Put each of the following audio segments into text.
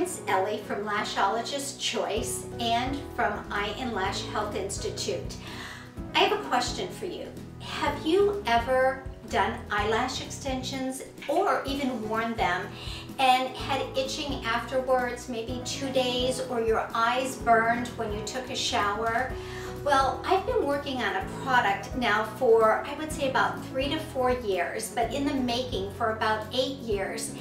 it's Ellie from Lashologist Choice and from Eye and Lash Health Institute. I have a question for you. Have you ever done eyelash extensions or even worn them and had itching afterwards, maybe 2 days, or your eyes burned when you took a shower? Well, I've been working on a product now for, I would say, about 3 to 4 years, but in the making for about 8 years.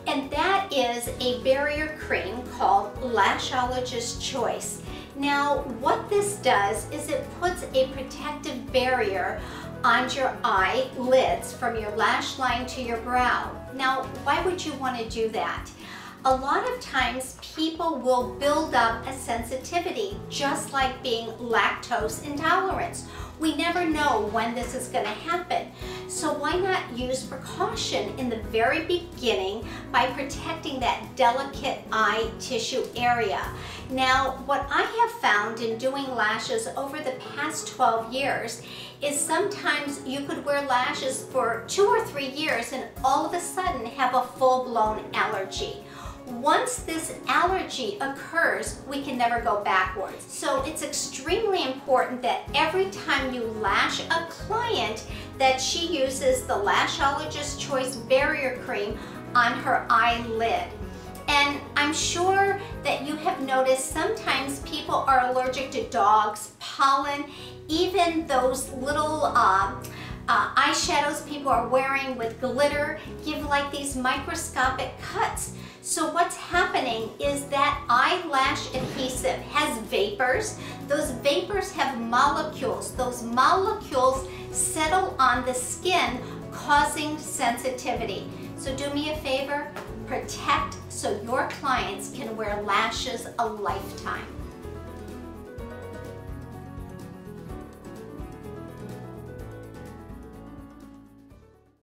And that is a barrier cream called Lashologist Choice. Now, what this does is it puts a protective barrier on your eyelids from your lash line to your brow. Now, why would you want to do that? A lot of times people will build up a sensitivity, just like being lactose intolerant. We never know when this is going to happen. So why not use precaution in the very beginning by protecting that delicate eye tissue area? Now, what I have found in doing lashes over the past 12 years is sometimes you could wear lashes for 2 or 3 years and all of a sudden have a full-blown allergy. Once this allergy occurs, we can never go backwards. So it's extremely important that every time you lash a client that she uses the Lashologist Choice Barrier Cream on her eyelid. And I'm sure that you have noticed sometimes people are allergic to dogs, pollen, even those little eyeshadows people are wearing with glitter give like these microscopic cuts. So what's happening is that eyelash adhesive has vapors. Those vapors have molecules. Those molecules settle on the skin, causing sensitivity. So do me a favor, protect so your clients can wear lashes a lifetime.